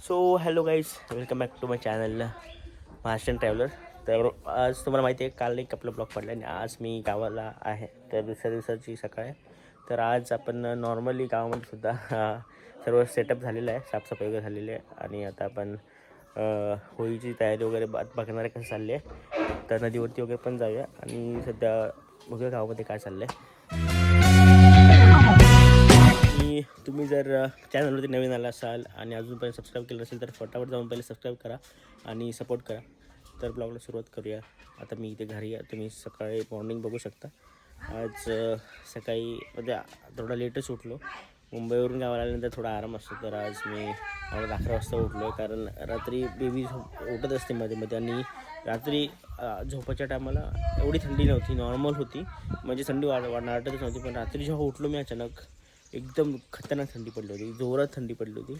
So hello guys, welcome back to my channel Maharashtrian traveller. तर आज तुम्हाला माहिती आहे, काल एक आपला ब्लॉग पडला आणि आज मी गावाला आहे. तर दुसऱ्या दिवसाची सकाळ आहे. तर आज आपण नॉर्मली गावामध्ये सुद्धा सर्व सेटअप झालेलं आहे, साफसफाई वगैरे झालेली आहे आणि आता आपण होळीची तयारी वगैरे बघणार आहे कसं चालली आहे. तर नदीवरती वगैरे पण जाऊया आणि सध्या बघूया गावामध्ये काय चाललं आहे. आणि तुम्ही जर चॅनलवरती नवीन आला असाल आणि अजूनपर्यंत सबस्क्राईब केलं असेल तर फटाफट जाऊन पहिले सबस्क्राईब करा आणि सपोर्ट करा. तर ब्लॉगला सुरुवात करूया. आता मी इथे घरी आहे, तुम्ही सकाळी मॉर्निंग बघू शकता. आज सकाळी म्हणजे थोडा लेटच उठलो. मुंबईवरून गावाला आल्यानंतर थोडा आराम असतो. तर आज मी 11 वाजता उठलो आहे, कारण रात्री बेबी उठत असते मध्ये मध्ये आणि रात्री झोपाच्या टायमाला एवढी थंडी नव्हती, नॉर्मल होती. म्हणजे थंडी वाटतच नव्हती, पण रात्री जेव्हा उठलो मी अचानक एकदम खतरनाक थंडी पडली होती, जोरात थंडी पडली होती.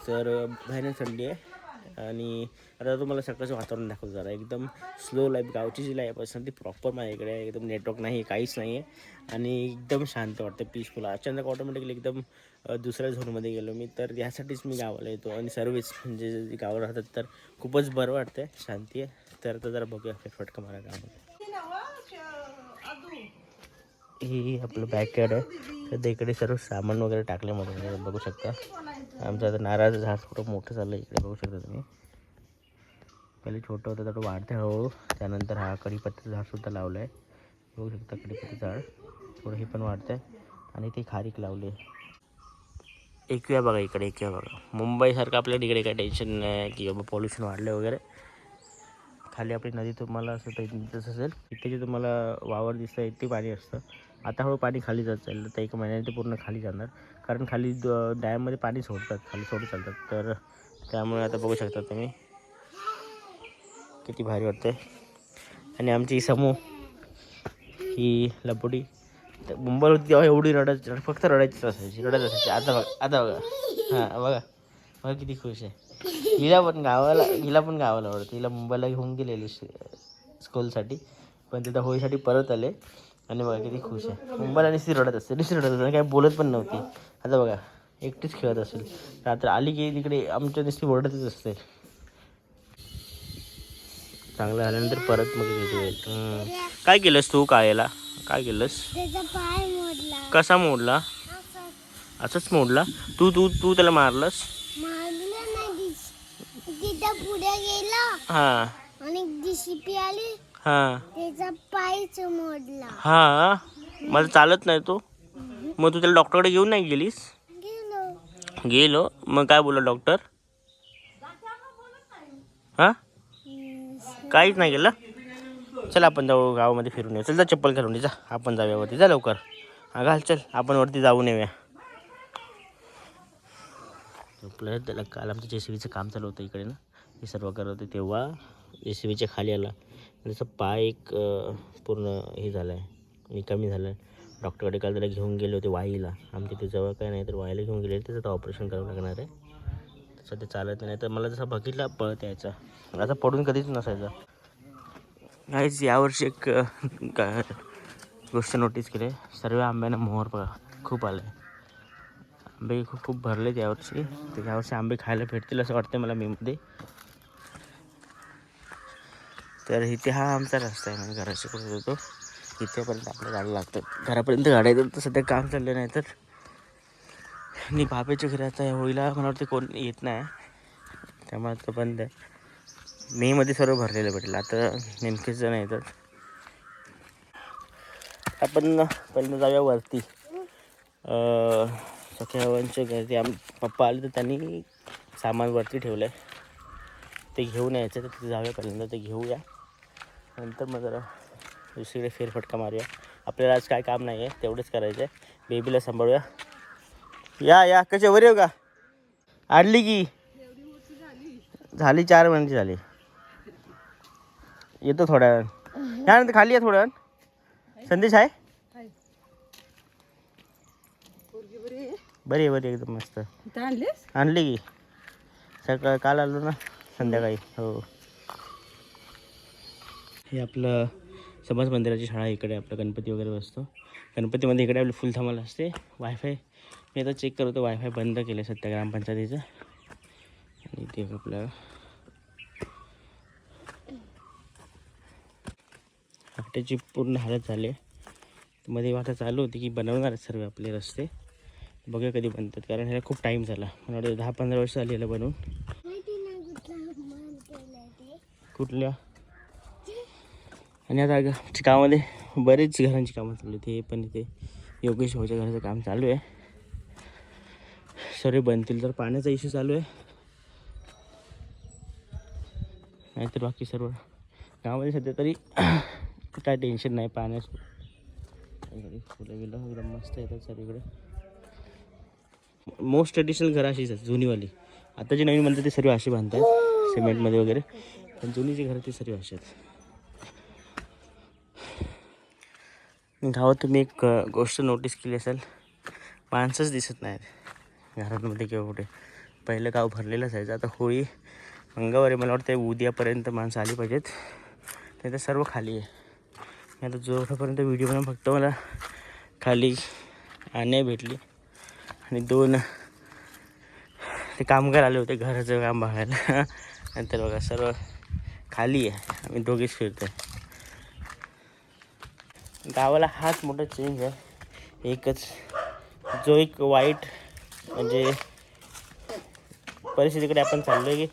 तर भयानक थंडी आहे. आणि आता तुम्हाला सकाळचं वातावरण दाखवतो जरा. एकदम स्लो लाईफ, गावची जी लाईफ असते ती प्रॉपर माझ्याकडे आहे. एकदम नेटवर्क नाही आहे, काहीच नाही आहे आणि एकदम शांत वाटतं, पीसफुल. अचानक ऑटोमॅटिकली एकदम दुसऱ्या झोनमध्ये गेलो मी. तर यासाठीच मी गावाला येतो आणि सर्विस म्हणजे जे गावाला राहतात तर खूपच बरं वाटतं, शांती आहे. तर आता जरा बघूया फटका मारा गावामध्ये. ही आपलं बॅकयार्ड आहे. तर इकडे सर्व सामान वगैरे टाकल्यामध्ये बघू शकता. आमचं आता नारळाचं झाड थोडं मोठं झालं, इकडे बघू शकता तुम्ही. पहिले छोटं होतं तर वाढतं हळूहळू. त्यानंतर हा कढीपत्त्याचं झाडसुद्धा लावलं आहे, बघू शकता. कढीपत्त्याचं झाड थोडं हे पण वाढतं आहे आणि ते खारीक लावले. ऐकूया बघा इकडे, ऐकूया बघा. मुंबईसारखं आपल्या तिकडे काही टेन्शन नाही की बाबा पॉल्युशन वाढलं वगैरे. खाली आपली नदी तुम्हाला असं दिसत असेल, इथे जे तुम्हाला वावर दिसतं इथे पाणी असतं. आता हळू पाणी खाली जात चाललं, तर 1 महिन्याने ते पूर्ण खाली जाणार, कारण खाली डॅममध्ये पाणी सोडतात, खाली सोडून चालतात. तर त्यामुळे आता बघू शकता तुम्ही किती भारी वाटते. आणि आमची समूह ही लपोटी तर मुंबईला होती तेव्हा एवढी फक्त रडायचीच असायची. आता बघा हां बघा बघा किती खुश आहे. हिला पण गावाला आवडतं. हिला मुंबईला घेऊन गेलेली स्कूलसाठी, पण तिथं होळीसाठी परत आले आणि बघा किती खुश आहे. मुंबईला नुसती रडत असते काही बोलत पण नव्हती. आता बघा एकटीच खेळत असेल. रात्र आली की तिकडे आमच्या नुसती ओरडतच असते. चांगलं झाल्यानंतर परत मग येईल. काय केलंस तू? काय केलंस? कसा मोडला? असंच मोडला? तू तू तू त्याला मारलंस? पुढे गेला हां आणि जीसीपी आली, हां त्याचा पायच मोडला. हां. मला चालत नाही तो. मग तू त्याला डॉक्टरकडे घेऊन नाही गेलीस? गेलो. मग काय बोलला डॉक्टर? हां काहीच नाही केलं. चल आपण जाऊ गावामध्ये फिरून येऊ. चल जा, चप्पल घालून जा, आपण जाऊया वरती. जा लवकर. हा घाल, चल आपण वरती जाऊन येऊया. आपलं त्याला काल आमचं JCBचं काम चालू होतं इकडे ना, हे सर्व करत होते तेव्हा JCBच्या खाली आला. त्याचा पाय एक पूर्ण हे झाला आहे आणि कमी झालं आहे. डॉक्टरकडे काल त्याला घेऊन गेले होते वाईला. आमच्या ते जवळ काय नाही तर वाईला घेऊन गेले. त्याचं तर ऑपरेशन करावं लागणार आहे. सध्या चालत नाही, तर मला जसा बघितला पळत यायचा, आता पडून कधीच नसायचा. काहीच यावर्षी एक गोष्ट नोटीस केली, सर्व आंब्यानं मोहर बघा खूप आलं आहे. आंबे खूप भरलेत यावर्षी. तर यावर्षी आंबे खायला भेटतील असं वाटतं मला मेमध्ये. तर इथे हा आमचा रस्ता आहे, म्हणजे घराशी करत होतो इथेपर्यंत आपल्या गाड्या लागतात. घरापर्यंत गाड्या येतात. तर सध्या काम चाललं नाही तर. आणि बाबेच्या घरी आता होळीला मला वाटतं कोण येत नाही, त्यामुळे तो बंद आहे. मेमध्ये सर्व भरलेलं भेटेल, आता नेमकेच जण येतात. आपण पहिल्यांदा जाऊया वरती. सख्यावांच्या घरी पप्पा आले तर त्यांनी सामान वरती ठेवलं आहे, ते घेऊन यायचं. तर तिथे जाऊया पहिल्यांदा, ते घेऊया. नंतर मग जरा दुसरीकडे फेरफटका मारूया. आपल्याला आज काय काम नाही आहे, तेवढंच करायचं आहे. बेबीला सांभाळूया. या कशावर येऊ का? आणली की झाली 4 महिन्याची झाली. येतो थोड्या वेळ. यानंतर खाली या थोड्या वेळ. संदेश आहे बरी एकदम मस्त. आणली की काल आलो ना संध्याकाळी. हो, हे आपलं समाज मंदिराची शाळा इकडे. आपलं गणपती वगैरे बसतो. गणपतीमध्ये इकडे आपली फुल धमाल असते. वायफाय मी आता चेक करतो, वायफाय बंद केलं सध्या ग्रामपंचायतीचं. इथे आपल्या वाटेची पूर्ण हालत झाली आहे. मध्ये वाटा चालू होती की बनवणार आहेत सर्व आपले रस्ते. बघूया कधी बनतात, कारण ह्याला खूप टाईम झाला. मला वाटतं 10-15 वर्ष झाली याला बनवून. कुठल्या आणि आता गावामध्ये बरेच घरांची कामं चालू आहेत. हे पण इथे योगेश भाऊच्या घराचं काम चालू आहे. सर्व बनतील तर पाण्याचा इश्यू चालू आहे, नाहीतर बाकी सर्व गावामध्ये सध्या तरी काय टेन्शन नाही पाण्याचं. फुलं गेलं एकदम मस्त येतात सगळीकडे. मोस्ट ट्रेडिशनल घरं अशीच आहेत जुनीवाली. आता जे नवीन बनतात ते सर्व अशी बांधतात सिमेंटमध्ये वगैरे, पण जुनी जी घरं ती सर्व अशी आहेत. गावात तुम्ही एक गोष्ट नोटीस केली असेल, माणसंच दिसत नाहीत घरांमध्ये किंवा कुठे. पहिलं गाव भरलेलं असायचं. आता होळी मंगळवारी मला वाटतं उद्यापर्यंत माणसं आली पाहिजेत, नाही तर सर्व खाली आहे. आता जोपर्यंत व्हिडिओ बनवून फक्त मला खाली आणे भेटली आणि 2 ते कामगार आले होते घराचं काम बघायला. नंतर बघा सर्व खाली आहे, आम्ही दोघेच फिरतो. गावाला हाच मोठा चेंज आहे एकच, जो एक वाईट म्हणजे परिस्थितीकडे आपण चाललो आहे की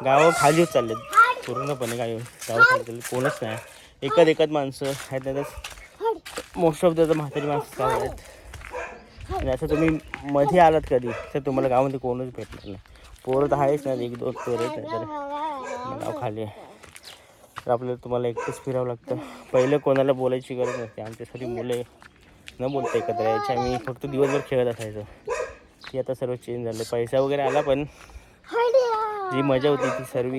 गावं खाली होत चालले आहेत पूर्णपणे. गाव खाली चालले, कोणच नाही. एकच माणसं आहेत, त्यातच मोस्ट ऑफ द म्हातारी माणसं चालू आहेत. आणि असं तुम्ही मध्ये आलात कधी तर तुम्हाला गावामध्ये कोणच भेटणार नाही. पोरं तर आहेच ना, 1-2 पोरं आहेत, तर गाव खाली आहे. तर आपल्याला तुम्हाला एकटंच फिरावं लागतं. पहिलं कोणाला बोलायची गरज नसते. आमच्यासाठी मुले न बोलता एकत्र यायचे, आम्ही फक्त दिवसभर खेळत असायचो. ती आता सर्व चेंज झालं. पैसा वगैरे आला, पण जी मजा होती ती सर्व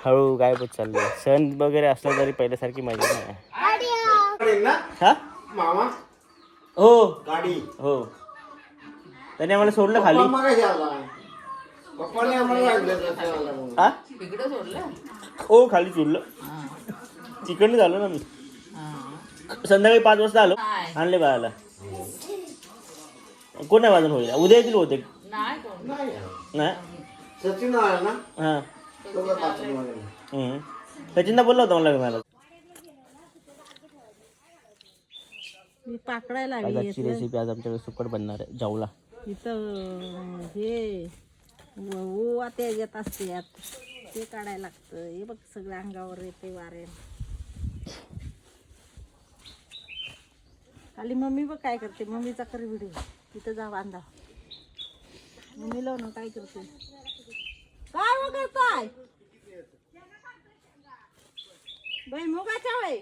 हळू गायबच चालली आहे. सण वगैरे असला तरी पहिल्यासारखी मजा नाही. हा मामा हो गाडी हो, त्याने आम्हाला सोडलं खाली. पप्पाने आम्हाला लागलं. हा हो, खाली सोडलं. तिकडनं झालं ना. मी संध्याकाळी 5 वाजता आलो, आणले बाळाला. कोण नाही वाजून होईल, उद्या येतील होते. नाही सचिन आला ना. हां तो काय बाथरूम मध्ये. सचिनला बोलला होता मला लग्नाला. मी पाकडायला आजची रेसिपी आज आमच्याकडे सुकट बनणार आहे जाऊला. इथं हे ओवा त्याच्यात असते, यात ते काढायला लागतं. हे बघ सगळ्या अंगावर येते वारे. खाली मम्मी बघ काय करते, मम्मीचा कर व्हिडिओ. तिथं जा बांधा. मम्मी लो ना काय करते, काय हो करताय बाई मुगाच्या वय.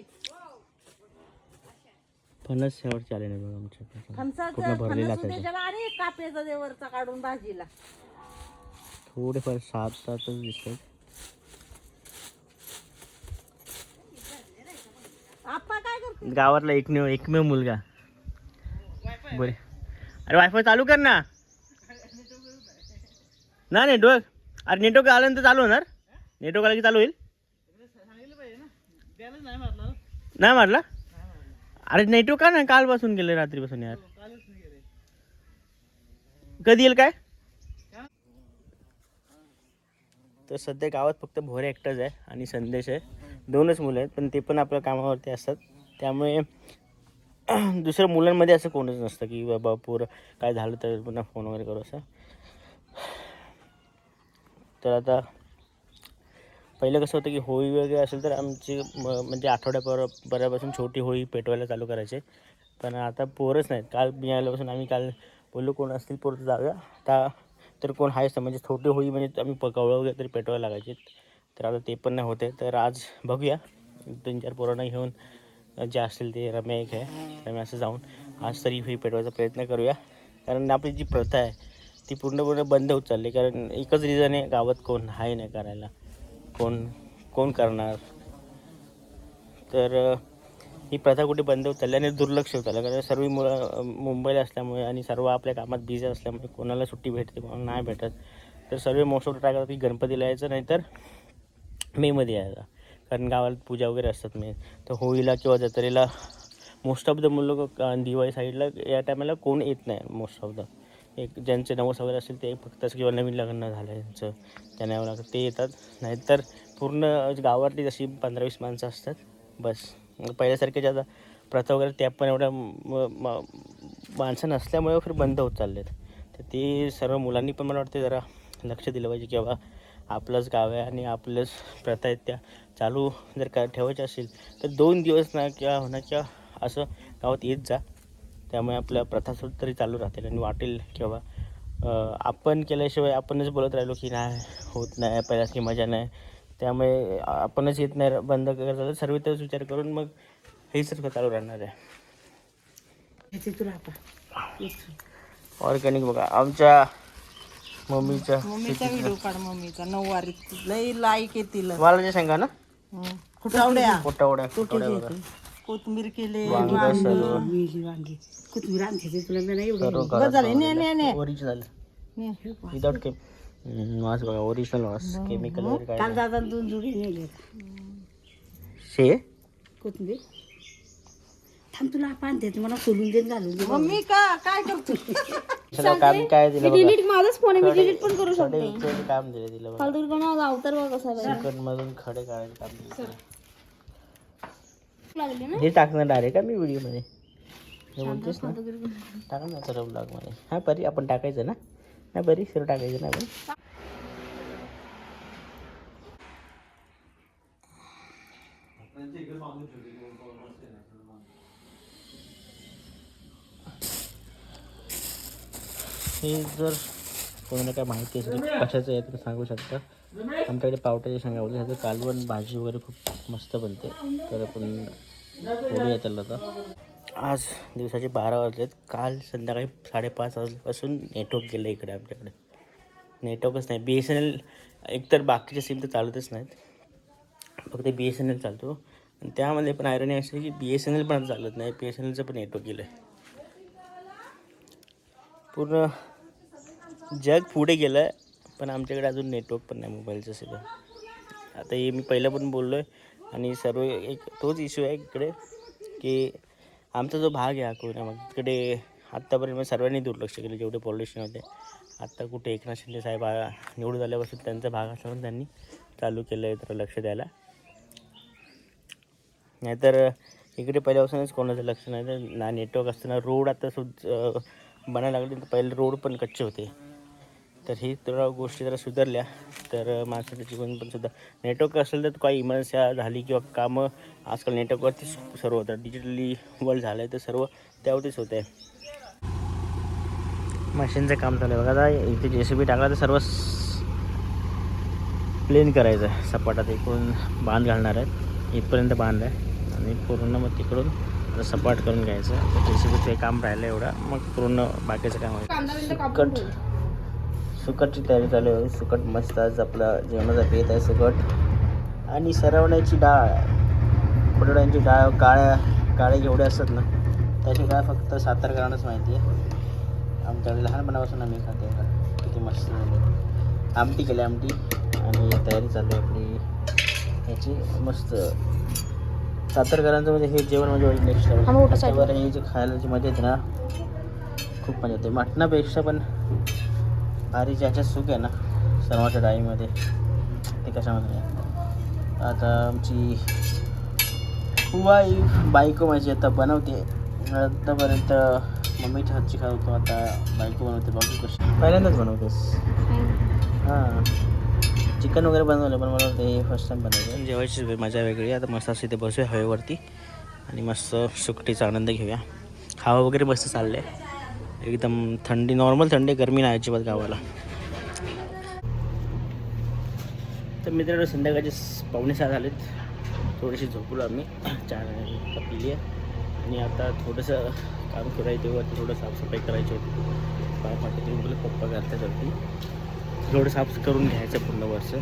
फणस शेवटचे आले नाही बघा आमच्याकडे. पूर्ण भरलेला असायचा. त्याला आणि काप्याचा देवरचा काढून भाजीला. थोडेफार 7-7च दिसतात. आप्पा काय करते. गावातला एकमेव मुलगा. बरे अरे वायफाय चालू कर ना. ना नेटवर्क, अरे नेटवर्क आल्यानंतर चालू होणार. नेटवर्क आलं की चालू होईल. नाही मारला. अरे नेटवर्क का नाही, कालपासून गेले रात्रीपासून यार. कधी येईल काय. तर सध्या गावात फक्त भोरे एकटाच आहे आणि संदेश आहे. 2च मुलं आहेत, पण ते पण आपल्या कामावरती असतात. त्यामुळे दुसऱ्या मुलांमध्ये असं कोणच नसतं की बाबा पोरं काय झालं तर पुन्हा फोन वगैरे करू असं. तर आता पहिलं कसं होतं की होळी वगैरे असेल तर आमची म्हणजे आठवड्याभरापासून छोटी होळी पेटवायला चालू करायचे. पण आता पोरच नाहीत. काल मी आल्यापासून आम्ही काल बोललो कोण असतील पोरं जाऊया. आता तर कोण आहेच, म्हणजे छोटी होळी म्हणजे आम्ही कवळं वगैरे तरी पेटवायला लागायचे. तर आता ते पण नाही होते. तर आज बघूया 3-4 पोरांना घेऊन जे असतील ते, रम्या एक आहे, रम्या असं जाऊन आज तरी होळी पेटवायचा प्रयत्न करूया. कारण आपली जी प्रथा आहे ती पूर्णपणे बंद होत चालली. कारण एकच रिझन आहे, गावात कोण आहे नाही करायला. कोण करणार. तर ही प्रथा कुठे बंद होत चालली आणि दुर्लक्ष होत आलं. कारण सर्व मुलं मुंबईला असल्यामुळे आणि सर्व आपल्या कामात बिझी असल्यामुळे कोणाला सुट्टी भेटते कोणाला नाही भेटत. तर सर्व मोस्ट ऑफ ट्राय करतात की गणपतीला यायचं, नाहीतर मेमध्ये यायला. कारण गावात पूजा वगैरे असतात मे. तर होळीला किंवा जत्रेला मोस्ट ऑफ द मुलं दिवाळी साईडला या टायमाला कोण येत नाही मोस्ट ऑफ द. एक ज्यांचे नवस वगैरे असेल ते फक्त किंवा नवीन लग्न झालं यांचं त्यांना यावं लागतं ते येतात. नाहीतर पूर्ण गावातली जशी 15-20 माणसं असतात बस. पहिल्यासारखे ज्या प्रथा वगैरे त्या पण एवढ्या माणसं नसल्यामुळे फिर बंद होत चालले आहेत. तर ते सर्व मुलांनी पण मला वाटते जरा लक्ष दिलं पाहिजे की बाबा आपलंच गाव आहे आणि आपलंच प्रथा आहेत त्या चालू जर का ठेवायच्या असेल तर 2 दिवस ना किंवा होणार किंवा असं गावात येत जा. त्यामुळे आपल्या प्रथा तरी चालू राहतील आणि वाटेल किंवा आपण केल्याशिवाय आपणच बोलत राहिलो की नाही होत नाही पहिल्यासारखी मजा नाही. त्यामुळे आपणच येत नाही बंद करायला सर्व तेच विचार करून मग हे सर्व चालू राहणार आहे. ऑर्गॅनिक बघा आमच्या मम्मीचा व्हिडिओ काढ मम्मीचा 9 वारीत लई लाईक येतील. मला जे सांगा ना कुठवड्या पोटावड्या कोथिंबीर केले वांगी सर्व ओरिजिनल विदाउट मास बघा ओरिजिनल मास केमिकल वगैरे काय दादा 2 जुडी नेले शे कोथिंबीर थांब तुला आपण देते मला सोलून देत घालून दे मम्मी का काय करतो चला काम काय दिलं बघा डिलीट माझाच फोन आहे मी डिलीट पण करू शकते. काम दिलं दिलं बघा फालतूपणा अवतार बघ कसा आहे. चिकन मधून खडे काढायचं काम दिलं लागले ना हे टाकणार डायरेक्ट का मी व्हिडिओ मध्ये हे बोलतेस ना टाका ना सर्व ब्लॉग मध्ये. हा बरी आपण टाकायचं ना हा बरी सर्व टाकायचं ना आपण हे जर कोणाला काय माहिती असेल कशाचं आहे तर सांगू शकता. आमच्याकडे पावट्याच्या शेंगा वगैरे ह्याचं कालवण भाजी वगैरे खूप मस्त बनते. तर आपण बोलूया त्याला आता. आज दिवसाचे 12 वाजलेत. काल संध्याकाळी 5:30 वाजल्यापासून नेटवर्क गेलं इकडे आमच्याकडे. नेटवर्कच नाही. BSNL एकतर बाकीचे सिम तर चालतच नाहीत फक्त BSNL चालतो. आणि त्यामध्ये पण आयरणी अशी की BSNL पण चालत नाही. BSNLचं पण नेटवर्क गेलं आहे. पूर्ण जग पुढे गेलं आहे पण आमच्याकडे अजून नेटवर्क पण नाही मोबाईलचं सगळं. आता हे मी पहिलं पण बोललो आहे आणि सर्व एक तोच इश्यू आहे इकडे की आमचा जो भाग आहे हा कोयना मग तिकडे आत्तापर्यंत सर्वांनी दुर्लक्ष केलं जेवढे पॉलिटिशियन होते. आत्ता कुठे एकनाथ शिंदे साहेब निवडून झाल्यापासून त्यांचा भाग असल्यामुळे त्यांनी चालू केलं आहे तर लक्ष द्यायला. नाहीतर इकडे पहिल्यापासूनच कोणाचं लक्ष नाही तर ना नेटवर्क असताना रोड आता बनायला लागले तर पहिले रोड पण कच्चे होते. तर ही थोड्या गोष्टी जरा सुधारल्या तर माणसाचं जीवन पण सुद्धा नेटवर्क असेल तर काही इमर्जन्सी झाली किंवा कामं आजकाल नेटवर्कवरतीच सर्व होतात. डिजिटली वर्ल्ड झालं आहे तर सर्व त्यावरतीच होत आहे. मशीनचं काम चालू आहे बघा. आता इथे JCB टाकला तर सर्व प्लेन करायचं आहे. सपाटात इकडून बांध घालणार आहेत. इथपर्यंत बांध आहे आणि पूर्ण मग तिकडून सपाट करून घ्यायचं. तर JCBचं काम राहिलं एवढं मग पूर्ण बाकीचं काम होईल. सुकटची तयारी चालू आहे. सुकट मस्त आज आपला जेवणाचा बेत आहे. सुकट आणि सरवण्याची डाळ कुरड्यांची डाळ काळे जेवढे असतात ना त्याची डाळ फक्त सातारकरांनाच माहिती आहे. आमच्याकडे लहानपणापासून आम्ही खाते का किती मस्त झाली. आमटी केली आमटी आणि तयारी चालू आहे आपली याची मस्त. सातारकरांचं म्हणजे हे जेवण म्हणजे नेक्स्ट लेवल. त्याच्यावर हे जे खायला जी मजा येते ना खूप मजा येते. मटणापेक्षा पण भारी ज्याच्यात सुख आहे ना सर्वांच्या डाळीमध्ये ते कशामध्ये. आता आमची बायको माझी आता बनवते. आतापर्यंत मम्मीच्या हातची खात होतो आता बायको बनवते. बाकी कशी पहिल्यांदाच बनवतेस? हां चिकन वगैरे बनवलं पण मला ते फर्स्ट टाईम बनवलं. जेवायची मजा वेगळी. आता मस्त असं इथे बसूया हवेवरती आणि मस्त सुकटीचा आनंद घेऊया. हवा वगैरे मस्त चाललं आहे. एकदम थंडी नॉर्मल थंडी गरमी नाही अजिबात गावाला. तर मित्रांनो संध्याकाळचे 5:45 झालेत. थोडीशी झोपलो आम्ही. चहा पिली आहे आणि आता थोडंसं काम करायचं होतं. थोडं साफसफाई करायची होती. पाठीतून मुलं पप्पा करतात वरती थोडं साफ करून घ्यायचं पूर्ण वर्ष.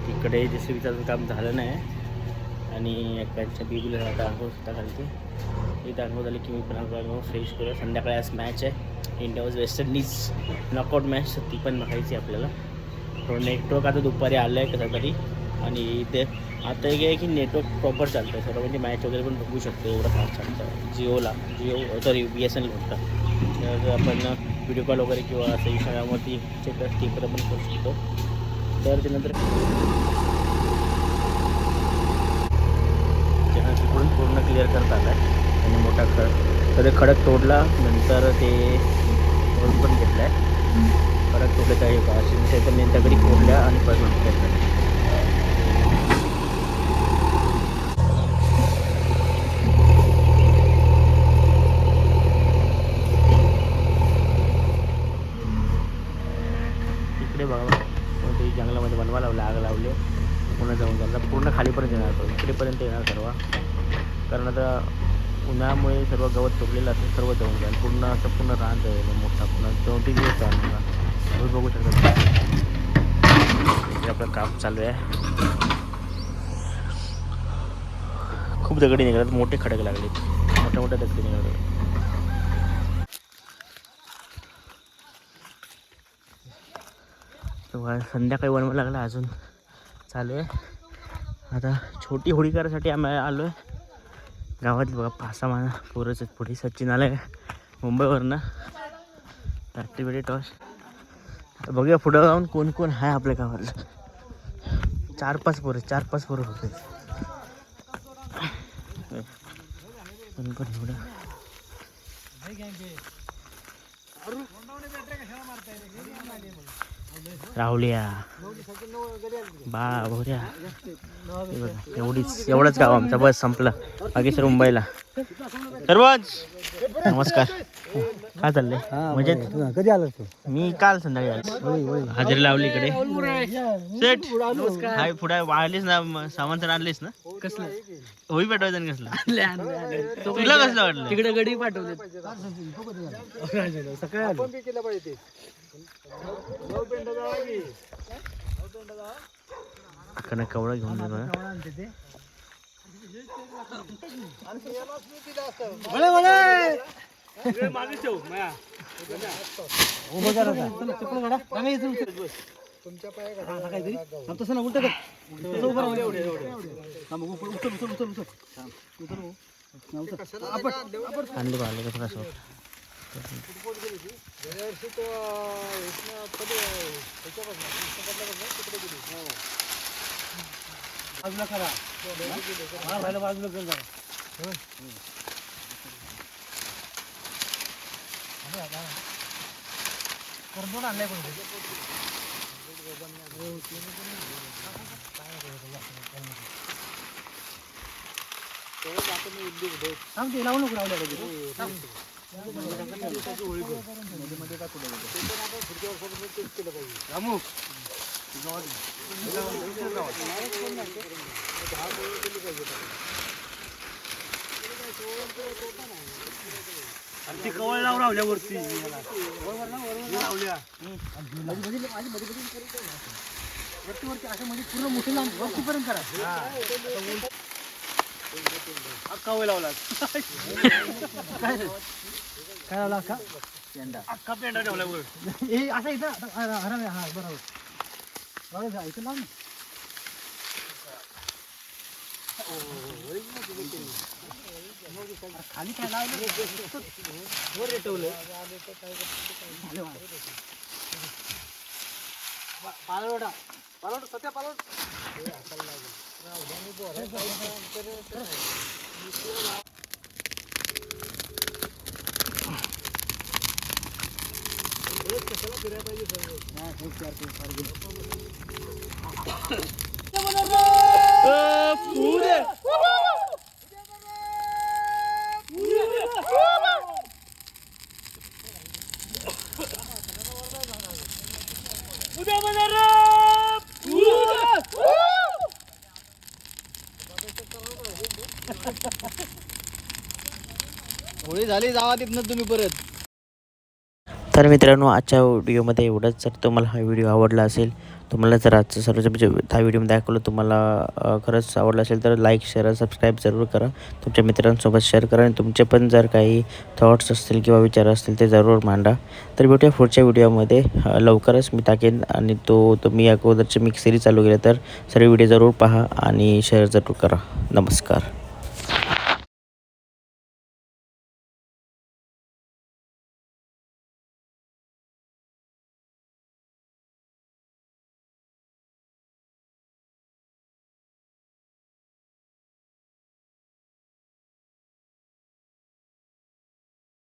तिकडे JCBचं काम झालं नाही आणि त्यांच्या बेबीला आता आंघोळ सुद्धा घालते. इथं आंघोळ झाली की मी पण आंघोळ फ्रेश करूया. संध्याकाळी आज मॅच आहे India versus West Indies knockout match. ती पण बघायची आपल्याला. थोडं नेटवर्क आता दुपारी आलं आहे कसं तरी आणि ते आता एक आहे की नेटवर्क प्रॉपर चालतं आहे सर्व म्हणजे मॅच वगैरे पण बघू शकतो. एवढं फास्ट चालतं जिओ सॉरी BSNL होतं. तर आपण व्हिडिओ कॉल वगैरे किंवा असं इंस्टाग्रामवरती चेक पण करू शकतो. तर त्यानंतर चॅनल तिकडून पूर्ण क्लिअर करता आला आहे आणि मोठा खडक तोडला. नंतर ते रोड पण घेतला आहे. खडक तोडले काही असे त्यांनी दगडी फोडल्या आणि परत घेतल्या. इकडे बघा ते जंगलामध्ये बनवा लावलं, आग लावले, पुन्हा जाऊन त्यांना पूर्ण खालीपर्यंत येणार तो इकडेपर्यंत येणार सर्व. कारण आता उन्हामुळे सर्व गवत तोडलेलं असेल, सर्व जाऊन जाईल पूर्ण असं पूर्ण रान जाईल मोठा पुन्हा 2-3 दिवस जाईल. मला तुम्ही बघू शकता आपलं काम चालू आहे. खूप दगडी निघाल्यात, मोठे खडक लागले, मोठ्या दगडी निघाले. संध्याकाळी बनवायला लागला, अजून चालू आहे. आता छोटी होळी करायसाठी आम्ही आलो आहे गावात. बघा 5-6 माणं पोरंच आहेत. पुढे सचिन आलं आहे मुंबईवरनं, ॲक्टिव्हिटी टॉस. आता बघूया पुढं जाऊन कोण कोण आहे आपल्या गावातलं. 4-5 पोरं होते. कोण कोण एवढं राहुल्या भोऱ्या एवढंच गाव आमचा. बस संपला, बाकी सर मुंबईला. सर्वच नमस्कार. काय चाललंय? म्हणजे कधी आला तू? मी काल संध्याकाळी आलो. हजेरी लावली इकडे. सेट हाय पुढे वाढलीस ना, सामान तर आणलीस ना? कसलं होई पेटवायचं ना? कसलं तुला कसलं वाटलं? तिकडे गडी पाठवले सकाळी. कणा कवडा घेऊन जाणार. तसं ना उलट आणली पाहिलं कसं कसं बाजूला करा, बाजूला कर जरा. करतो ना, आणलाय पण सांगते लावू नको. ती कवळ लावून रावल्यावरती वरती असं म्हणजे पूर्ण मोठी लांब वरतीपर्यंत करा. कवळ लावला काय लावला का? अख्खा पेंडा ठेवला वर. हे असं इथं हा बरोबर इथं लाव ना. खाली काय लावलं वर रेटवलं. पालोड सध्या पालोड फिरायला पाहिजे. होळी झाली, जावा तिथनं तुम्ही परत. तर मित्रांनो, आजच्या व्हिडिओमध्ये एवढंच. जर तुम्हाला हा व्हिडिओ आवडला असेल, तुम्हाला जर आजचं सर्व म्हणजे हा व्हिडिओमध्ये दाखवलं तुम्हाला खरंच आवडलं असेल तर लाईक, शेअर, सबस्क्राईब जरूर करा. तुमच्या मित्रांसोबत शेअर करा आणि तुमचे पण जर काही थॉट्स असतील किंवा विचार असतील ते जरूर मांडा. तर भेटूया पुढच्या व्हिडिओमध्ये लवकरच मी टाकेन. आणि तुम्ही अगोदरची मी सिरीज चालू केली तर सर्व व्हिडिओ जरूर पहा आणि शेअर जरूर करा. नमस्कार.